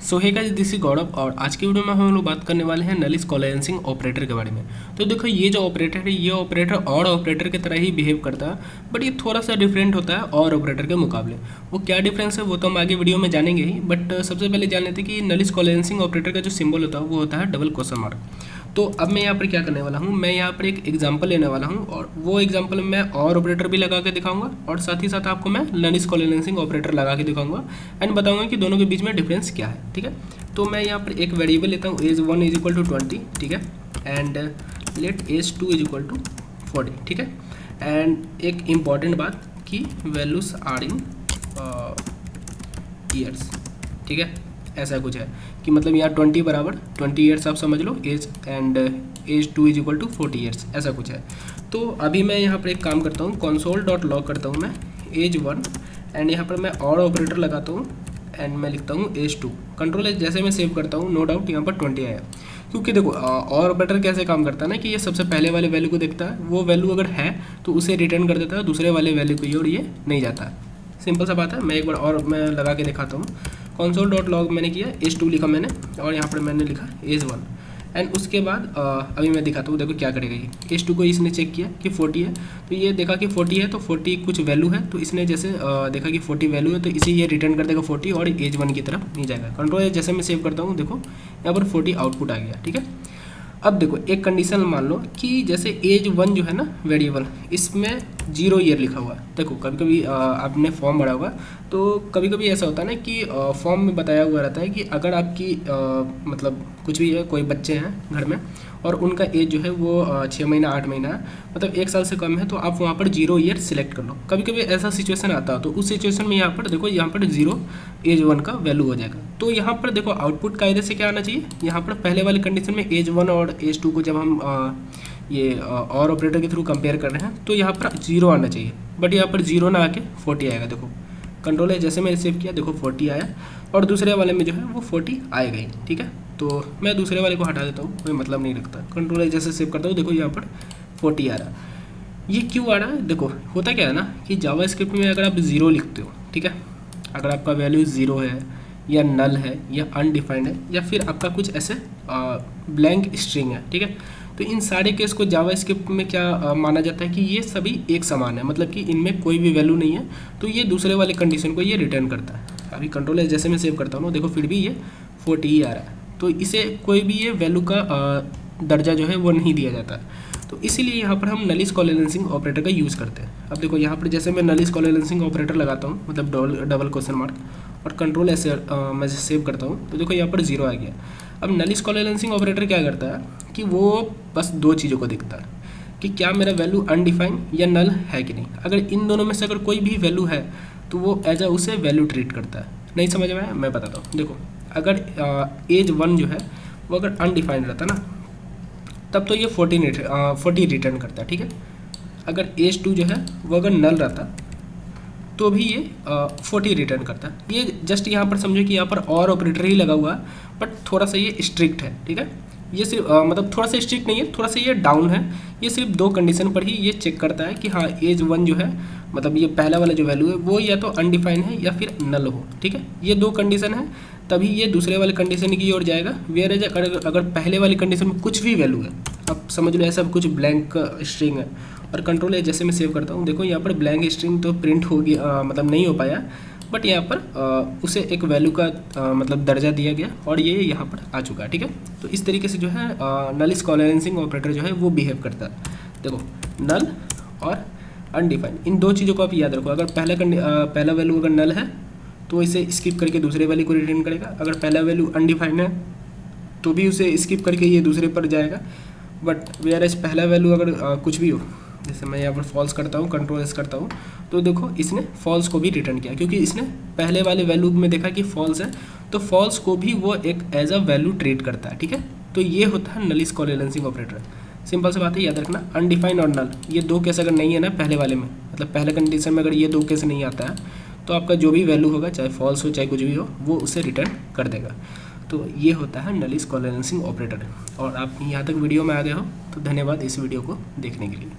So hey guys, this is Gaurav और आज की वीडियो में हम लोग बात करने वाले हैं नलिस कोलेंसिंग ऑपरेटर के बारे में। तो देखो, ये जो ऑपरेटर है ये ऑपरेटर और ऑपरेटर की तरह ही बिहेव करता है, बट ये थोड़ा सा डिफरेंट होता है और ऑपरेटर के मुकाबले। वो क्या डिफरेंस है वो तो हम आगे वीडियो में जानेंगे ही, बट सबसे पहले जान लेते हैं कि नलिस कोलेंसिंग ऑपरेटर का जो सिंबल होता है वो होता है डबल क्वेश्चन मार्क। तो अब मैं यहाँ पर क्या करने वाला हूँ, मैं यहाँ पर एक एग्जांपल लेने वाला हूँ और वो एग्जांपल में मैं और ऑपरेटर भी लगा के दिखाऊंगा और साथ ही साथ आपको मैं नलिस कोलेंसिंग ऑपरेटर लगा के दिखाऊंगा एंड बताऊंगा कि दोनों के बीच में डिफरेंस क्या है। ठीक है, तो मैं यहाँ पर एक वेरिएबल लेता हूँ एज 1 इज इक्वल टू 20, ठीक है, and let x 2 is equal to 40, ठीक है। एंड एक इम्पॉर्टेंट बात कि वैल्यूज आर इन ईयर्स, ठीक है, ऐसा कुछ है कि मतलब यहाँ 20 बराबर 20 ईयर्स आप समझ लो age, and age 2 is equal to 40 years, ऐसा कुछ है। तो अभी मैं यहाँ पर एक काम करता हूँ, कंसोल डॉट लॉग करता हूँ मैं एज 1 एंड यहाँ पर मैं और ऑपरेटर लगाता हूँ एंड मैं लिखता हूँ एज 2। कंट्रोल एज जैसे मैं सेव करता हूँ, नो डाउट यहाँ पर 20 आया, क्योंकि देखो और ऑपरेटर कैसे काम करता है ना कि ये सबसे पहले वाले वैल्यू को देखता है, वो वैल्यू अगर है तो उसे रिटर्न कर देता है दूसरे वाले वैल्यू को ही, और ये नहीं जाता है। सिंपल सा बात है। मैं एक बार और मैं लगा के दिखाता हूँ। कंसोल डॉट लॉग मैंने किया, एज 2 लिखा मैंने और यहाँ पर मैंने लिखा एज 1 एंड उसके बाद अभी मैं दिखाता हूँ, देखो क्या करेगा ये। एज 2 को इसने चेक किया कि 40 है, तो ये देखा कि 40 है तो 40 कुछ वैल्यू है, तो इसने जैसे देखा कि 40 वैल्यू है तो इसे ये रिटर्न कर देगा 40 और एज 1 की तरफ नहीं जाएगा। कंट्रोल जैसे मैं सेव करता हूँ, देखो यहाँ पर 40 आउटपुट आ गया, ठीक है। अब देखो एक कंडीशन मान लो कि जैसे एज 1 जो है ना वेरिएबल, इसमें 0 ईयर लिखा हुआ है। देखो कभी कभी आपने फॉर्म भरा होगा तो कभी कभी ऐसा होता है ना कि फॉर्म में बताया हुआ रहता है कि अगर आपकी मतलब कुछ भी है, कोई बच्चे हैं घर में और उनका एज जो है वो 6 महीना 8 महीना है, मतलब 1 साल से कम है, तो आप वहाँ पर 0 ईयर सिलेक्ट कर लो। कभी कभी ऐसा सिचुएशन आता है तो उस सिचुएशन में यहाँ पर देखो, यहाँ पर 0 एज 1 का वैल्यू हो जाएगा। तो यहाँ पर देखो आउटपुट कायदे से क्या आना चाहिए, यहाँ पर पहले वाली कंडीशन में एज 1 और एज 2 को जब हम ये और ऑपरेटर के थ्रू कंपेयर कर रहे हैं तो यहाँ पर 0 आना चाहिए, बट यहाँ पर 0 ना आके 40 आएगा। देखो कंट्रोल है जैसे मैंने सेव किया, देखो 40 आया और दूसरे वाले में जो है वो 40 आएगा ही, ठीक है। तो मैं दूसरे वाले को हटा देता हूँ, कोई मतलब नहीं रखता। कंट्रोल है जैसे सेव करता हूँ, देखो यहाँ पर 40 आ रहा है। ये क्यों आ रहा है, देखो होता क्या है ना कि जावा स्क्रिप्ट में अगर आप 0 लिखते हो, ठीक है, अगर आपका वैल्यू 0 है या नल है या अनडिफाइंड है या फिर आपका कुछ ऐसे ब्लैंक स्ट्रिंग है, ठीक है, तो इन सारे केस को जावा स्क्रिप्ट में क्या माना जाता है कि ये सभी एक समान है, मतलब कि इनमें कोई भी वैल्यू नहीं है, तो ये दूसरे वाले कंडीशन को ये रिटर्न करता है। अभी कंट्रोल है जैसे मैं सेव करता हूँ ना, देखो फिर भी ये 40 ही आ रहा है, तो इसे कोई भी ये वैल्यू का दर्जा जो है वो नहीं दिया जाता है। तो इसीलिए यहाँ पर हम नलिस कोलेंसिंग ऑपरेटर का यूज़ करते हैं। अब देखो यहाँ पर जैसे मैं नलिस कोलेंसिंग ऑपरेटर लगाता हूँ, मतलब डबल क्वेश्चन मार्क और कंट्रोल ऐसे मैं सेव करता हूँ, तो देखो यहाँ पर 0 आ गया। अब नलिस कोलेंसिंग ऑपरेटर क्या करता है कि वो बस दो चीज़ों को देखता है कि क्या मेरा वैल्यू अनडिफाइंड या नल है कि नहीं। अगर इन दोनों में से अगर कोई भी वैल्यू है तो वो एज अ उसे वैल्यू ट्रीट करता है। नहीं समझ में आया, मैं बताता हूँ। देखो अगर एज 1 जो है वो अगर अनडिफाइंड रहता ना, तब तो ये 40 रिटर्न करता है, ठीक है। अगर एज 2 जो है वो अगर नल रहता तो भी ये 40 रिटर्न करता है। ये जस्ट यहाँ पर समझो कि यहाँ पर और ऑपरेटर ही लगा हुआ है, बट थोड़ा सा ये स्ट्रिक्ट है, ठीक है। ये सिर्फ मतलब थोड़ा सा स्ट्रिक्ट नहीं है, थोड़ा सा ये डाउन है। ये सिर्फ 2 कंडीशन पर ही ये चेक करता है कि हाँ एज 1 जो है, मतलब ये पहला वाला जो वैल्यू है वो या तो अनडिफाइंड है या फिर नल हो, ठीक है। ये 2 कंडीशन है तभी ये दूसरे वाले कंडीशन की ओर जाएगा। वेयर एज अगर पहले वाली कंडीशन में कुछ भी वैल्यू है, अब समझ लो ऐसा कुछ ब्लैंक स्ट्रिंग है और कंट्रोल है जैसे मैं सेव करता हूँ, देखो यहाँ पर ब्लैंक स्ट्रिंग तो प्रिंट होगी, मतलब नहीं हो पाया, बट यहाँ पर उसे एक वैल्यू का मतलब दर्जा दिया गया और ये यहाँ पर आ चुका है, ठीक है। तो इस तरीके से जो है नलिस कोलेंसिंग ऑपरेटर जो है वो बिहेव करता है। देखो नल और अनडिफाइंड, इन 2 चीज़ों को आप याद रखो। अगर पहला वैल्यू अगर नल है तो इसे स्किप करके दूसरे वैल्यू को रिटर्न करेगा। अगर पहला वैल्यू अनडिफाइंड है तो भी उसे स्किप करके ये दूसरे पर जाएगा। बट वेयर एज पहला वैल्यू अगर कुछ भी हो, जैसे मैं यहाँ पर फॉल्स करता हूँ, कंट्रोल एस करता हूँ, तो देखो इसने फॉल्स को भी रिटर्न किया, क्योंकि इसने पहले वाले वैल्यू में देखा कि फॉल्स है, तो फॉल्स को भी वो एक एज अ वैल्यू ट्रीट करता है, ठीक है। तो ये होता है नलिस कोलेंसिंग ऑपरेटर। सिंपल सी बात है, याद रखना अनडिफाइंड और नल, ये 2 केस अगर नहीं है ना पहले वाले में, मतलब पहले कंडीशन में अगर ये 2 केस नहीं आता है तो आपका जो भी वैल्यू होगा, चाहे फॉल्स हो चाहे कुछ भी हो, वो उसे रिटर्न कर देगा। तो ये होता है नलिस कोलेंसिंग ऑपरेटर। और आप यहाँ तक वीडियो में आ गए हो तो धन्यवाद इस वीडियो को देखने के लिए।